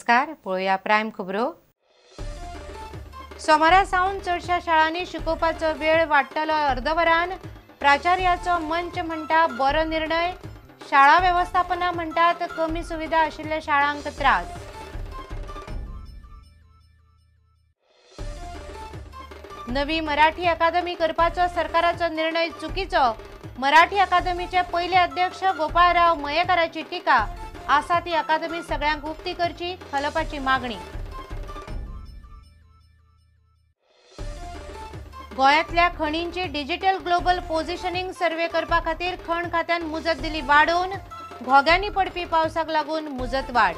नमस्कार, पळोवया प्रायम खबरो। सोमारा सावन चडशा शाळांनी शिकोवपाचो वेळ वाडटलो अर्दवरान। प्राचार्याचो मंच म्हणटा बरो निर्णय। शाळा व्यवस्थापना म्हणटात कमी सुविधा आशिल्ल्या शाळांक त्रास। नवी मराठी अकादमी करपाचो सरकाराचो निर्णय चुकीचो। मराठी अकादमीचे पहिले अध्यक्ष गोपाळराव मयेकाराची टिका। आसा ती अकादमी सगळ्यांक उक्ती करची, हलपाची मागणी। गोंयांतल्या खणींची डिजिटल ग्लोबल पोझिशनिंग सर्वे करपा खातीर खण खात्यान मुजत दिली वाडोवन। घोग्यांनी पडपी पावसाक लागून मुजत वाड।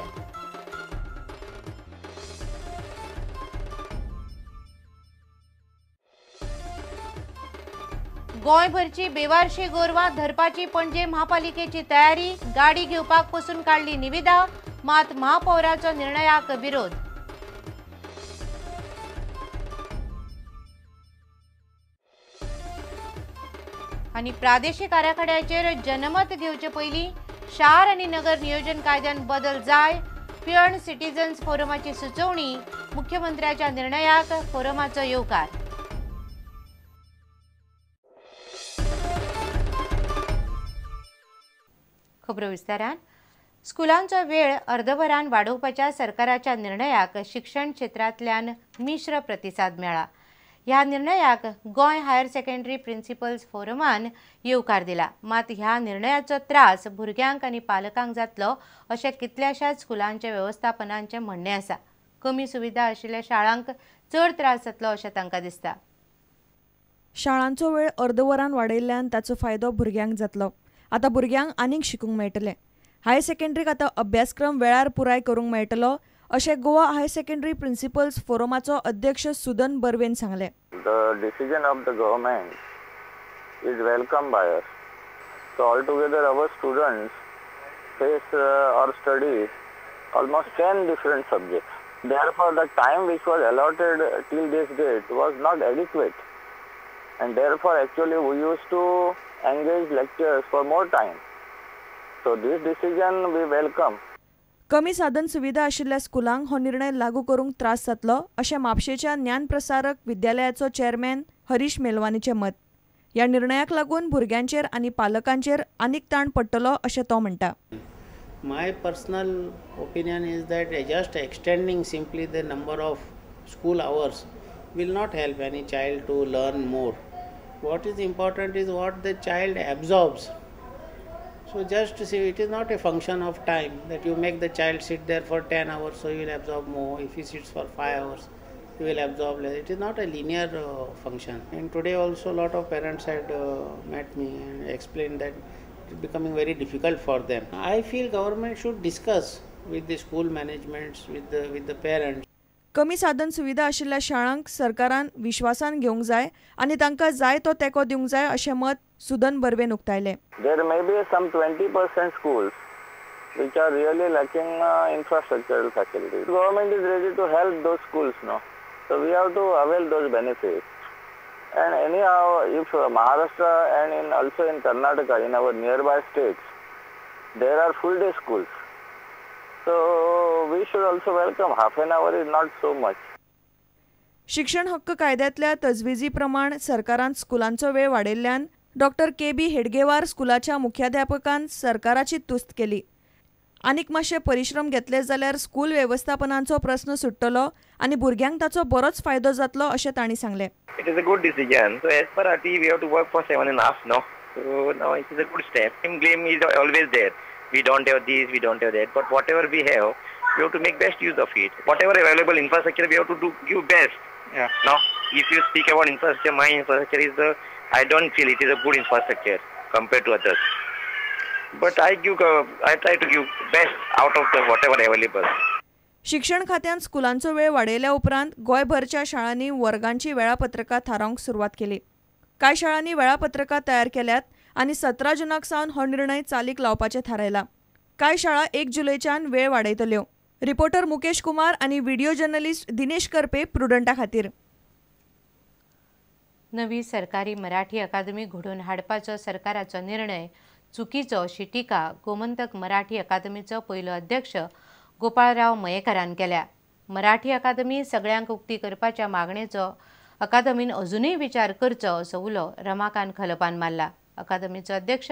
गोंयभरची बेवारशी गोरवां धरपाची पणजे महापालिकेची तयारी। गाडी घेवपाक पसून काढली निविदा, मात महापौराचो निर्णयाक विरोध। आणि प्रादेशीक आराखड्याचेर जनमत घेवचे पयलीं शार आनी नगर नियोजन कायद्यान बदल जाय। पियर्न सिटीजन्स फोरमाची सुचोवणी। मुख्यमंत्र्याच्या निर्णयाक फोरमाचो येवकार। खबरो विस्तारान। स्कुलांचो वेळ अर्दभरान वाडोवपाच्या सरकाराच्या निर्णयाक शिक्षण क्षेत्रांतल्यान मिश्र प्रतिसाद मेळ्ळा। ह्या निर्णयाक गोंय हायर सेकंडरी प्रिन्सिपल्स फोरमान येवकार दिला। मात ह्या निर्णयाचो त्रास भुरग्यांक आनी पालकांक जातलो अशें कितल्याशाच स्कुलांचे वेवस्थापनांचे म्हणणे आसा। कमी सुविधा आशिल्ल्या शाळांक चड त्रास जातलो अशें तांकां दिसता। शाळांचो वेळ अर्दवरान वाडयल्ल्यान ताचो फायदो भुरग्यांक जातलो। आतां भुरग्यांक आनीक शिकूंक मेळटलें। हायर सेकंडरीक आतां अभ्यासक्रम वेळार पुराय करूंक मेळटलो अशें गोवा हायर सेकंडरी प्रिन्सिपल्स फोरमाचो अध्यक्ष सुदन बर्वेन सांगलें। The decision of the government is welcomed by us. So altogether our students face or study almost 10 different subjects. Therefore the time which was allotted till this date was not adequate. And therefore actually we used to engage lectures for more time. So this decision we welcome. कमी साधन सुविधा आशिल्ल्या स्कुलांक हो निर्णय लागू करूंक त्रास जातलो अशें म्हापशेच्या ज्ञानप्रसारक विद्यालयाचो चेअरमॅन हरीश मेलवानीचें मत। ह्या निर्णयाक लागून भुरग्यांचेर आनी पालकांचेर आनीक ताण पडटलो अशें तो म्हणटा। My personal opinion is that just extending simply the number of school hours will not help any child to learn more. What is important is what the child absorbs. So just see, it is not a function of time that you make the child sit there for 10 hours, so he will absorb more. If he sits for 5 hours, he will absorb less. It is not a linear function. And today also a lot of parents had met me and explained that it is becoming very difficult for them. I feel government should discuss with the school managements, with the parents. कमी साधन सुविधा आशिल्ल्या शाळांक सरकारान विश्वासान घेवंक जाय आनी तांकां जाय तो तेंको दिवंक जाय अशें मत सुदन बर्वेन उक्तायलें। There may be some 20% schools which are really lacking infrastructural facilities. Government is ready to help those schools, no? So we have to avail those benefits. And anyhow, if Maharashtra and also in Karnataka, in our nearby states, there are full day schools. So we should also welcome. Half an hour is not so much. शिक्षण हक्क कायद्यातल्या तजवीजी प्रमाण सरकारान स्कुलांचो वेळ वाडयल्ल्यान doctor KB. Hedgewar स्कुलाच्या मुख्याध्यापकान सरकाराची तुस्त केली। आनीक मातशे परिश्रम घेतले जाल्यार स्कूल वेवस्थापनांचो प्रस्न सुट्टलो आनी भुरग्यांक ताचो बरोच फायदो जातलो अशें तांणी सांगलें। It is a good decision. So as per RT, we have to work for 7.5 now. So now it is a good step. Blame is always there. We don't have this, we don't have that. But whatever we have to make best use of it. Whatever available infrastructure, we have to give best. Yeah. Now, if you speak about infrastructure, my infrastructure is I don't feel it is a good infrastructure compared to others. But I try to give best out of the whatever available. शिक्षण खात्यान स्कुलांचो वेळ वाडयल्या उपरांत गोंयभरच्या शाळांनी वर्गांची वेळापत्रकां थारावंक सुरवात केली। कांय शाळांनी वेळापत्रकां तयार केल्यात आनी 17 जूनाक सावन हो निर्णय चालीक लावपाचें थारायला। कांय शाळा 1 जुलैच्यान वेळ वाडयतल्यो। रिपोर्टर मुकेश कुमार आनी व्हिडिओ जर्नलिस्ट दिनेश करपे प्रुडंटा खातीर। नवी सरकारी मराठी अकादमी घडोवन हाडपाचो सरकाराचो निर्णय चुकीचो अशी टिका गोमंतक मराठी अकादमीचो पयलो अध्यक्ष गोपाळराव मयेकारान केल्या. मराठी अकादमी सगळ्यांक उक्ती करपाच्या मागणेचो अकादमीन अजूनय विचार करचो असो उलो रमाकांत खलपान मारला. अकादमीचो अध्यक्ष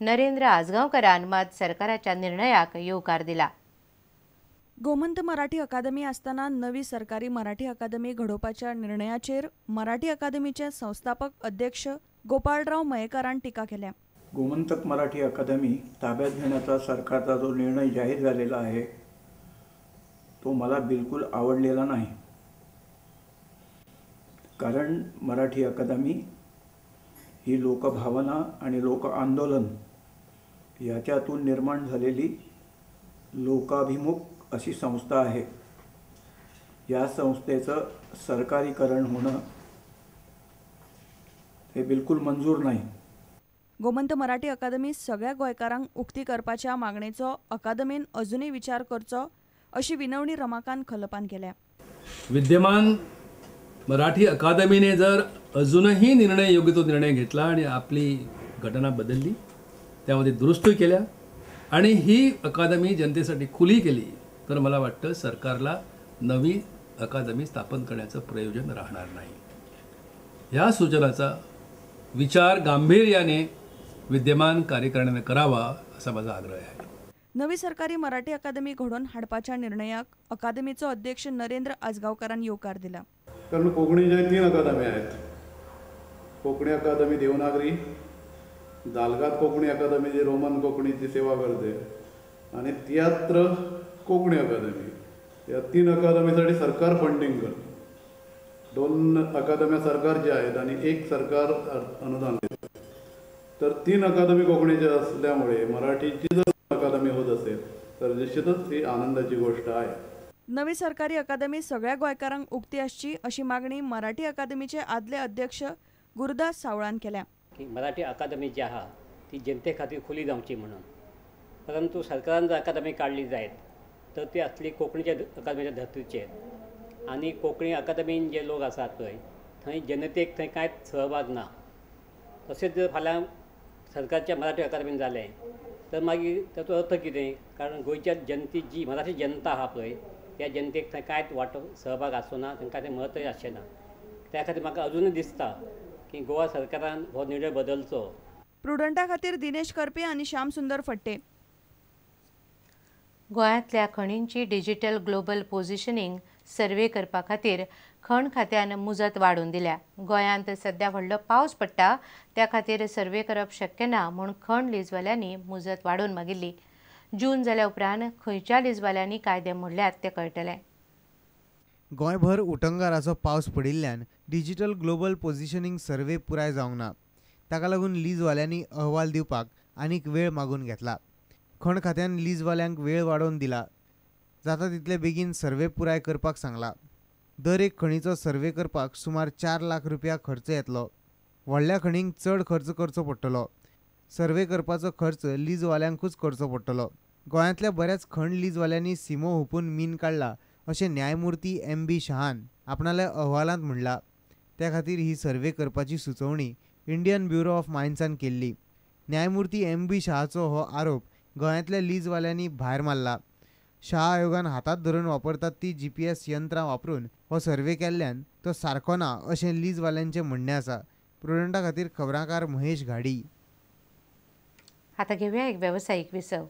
नरेंद्र आजगांवकारान मात सरकाराच्या निर्णयाक येवकार दिला. गोमंत मराठी अकादमी आसतना नवी सरकारी मराठी अकादमी घडोवपाच्या निर्णयाचेर मराठी अकादमीचे संस्थापक अध्यक्ष गोपाळराव मयेकारान टिका केल्या. गोमंतक मराठी अकादमी ताब्यात घेण्याचा सरकारचा जो निर्णय जाहीर झालेला आहे तो मला बिलकुल आवडलेला नाही. कारण मराठी अकादमी ही लोकभावना आणि लोक आंदोलन याच्यातून निर्माण झालेली लोकाभिमुख अशी संस्था आहे. या संस्थेचं सरकारीकरण होणं हे बिलकुल मंजूर नाही. गोमंत मराठी अकादमी सगळ्या गोंयकारांक उक्ती करपाच्या मागणेचो अकादमीन अजूनय विचार करचो अशी विनवणी रमाकांत खलपान केल्या. विद्यमान मराठी अकादमीने जर अजूनही योग्य तो निर्णय घेतला आणि आपली घटना बदलली, त्यामध्ये दुरुस्ती केल्या आणि ही अकादमी जनतेसाठी खुली केली तर मला वाटतं सरकारला नवी अकादमी स्थापन करण्याचं प्रयोजन राहणार नाही. या सूचनाचा विचार गांभीर्याने विद्यमान कार्यकारिणीने करावा असा माझा आग्रह आहे. नवी सरकारी मराठी अकादमी घडोवन हाडपाच्या निर्णयाक अकादमीचो अध्यक्ष नरेंद्र आजगांवकारान येवकार दिला. कारण कोंकणीच्या 3 अकादमी आहेत. कोंकणी अकादमी देवनागरी, दालगात कोंकणी अकादमी जी रोमन कोंकणीची सेवा करते आणि तियात्र कोंकणी अकादमी, या 3 अकादमीसाठी सरकार फंडिंग करते. 2 अकादम्या सरकारच्या आहेत आणि 1 सरकार अनुदान देते. तर 3 अकादमी कोंकणीच्या असल्यामुळे मराठीची जर अकादमी होत असेल तर निश्चितच ही आनंदाची गोष्ट आहे. नवी सरकारी अकादमी सगळ्या गोंयकारांक उक्ती आसची अशी मागणी मराठी अकादमीचे आदले अध्यक्ष गुरुदास सावळान केल्या. की मराठी अकादमी जी आहा ती जनते खातीर खुली जावची म्हणून, परंतु सरकारान जर अकादमी काडली जायत तर ती असली कोंकणीच्या अकादमीच्या धर्तीचेर आणि कोंकणी अकादमीन जे लोक आसात पळय थंय जनतेक थंय कांयच सहभाग ना. तशेंच जर फाल्यां सरकारच्या मराठी अकादमीन जालें तर मागीर ताचो अर्थ कितें? कारण गोंयच्या जनते जी मराठी जनता आहा पळय त्या जनतेक थंय कांयच वांटो सहभाग आसना, तांकां तें महत्वय आसचें ना. त्या खातीर म्हाका अजूनय दिसता की गोवा सरकारान हो निर्णय बदलचो. प्रुडंटा खातीर दिनेश करपे आनी श्याम सुंदर फडते. गोंयांतल्या खणींची डिजिटल ग्लोबल पोझिशनिंग सर्वे करपा खातीर खण खात्यान मुजत वाडून दिल्या. गोंयांत सध्या व्हडलो पावस पडटा त्या खातीर सर्वे करप शक्य ना म्हूण खण लिजवाल्यांनी मुजत वाडून मागिल्ली. जून जाल्या उपरांत खंयच्या लिजवाल्यांनी कायदे मोडल्यात तें कळटलें. गोंयभर उटंगाराचो पावस पडिल्ल्यान डिजिटल ग्लोबल पोझिशनिंग सर्वे पुराय जावंक ना. ताका लागून लीजवाल्यांनी अहवाल दिवपाक आनीक वेळ मागून घेतला. खण खात्यान लीजवाल्यांक वेळ वाडोवन दिला. जाता तितले बेगीन सर्वे पुराय करपाक सांगला. दर एक खणीचो सर्वे करपाक सुमार 4 लाख रुपया खर्च येतलो. व्हडल्या खणींक चड खर्च करचो पडटलो. सर्वे करपाचो खर्च लीजवाल्यांकूच करचो पडटलो. गोंयांतल्या बऱ्याच खण लीजवाल्यांनी सिमो हुपून मीन काडला अशें न्यायमूर्ती MB शहान आपणाल्या अहवालांत म्हणला. त्या खातीर ही सर्वे करपाची सुचोवणी इंडियन ब्युरो ऑफ मायन्सान केल्ली. न्यायमूर्ती MB शहाचो हो आरोप गोंयांतल्या लीजवाल्यांनी भायर मारला. शाह आयोगान हातात धरून वापरतात ती GPS यंत्रां वापरून हो सर्वे केल्ल्यान तो सारको ना अशें लीजवाल्यांचें म्हणणें आसा. प्रुडंटा खातीर खबराकार महेश घाडी. आता घेऊया एक व्यावसायिक विसव.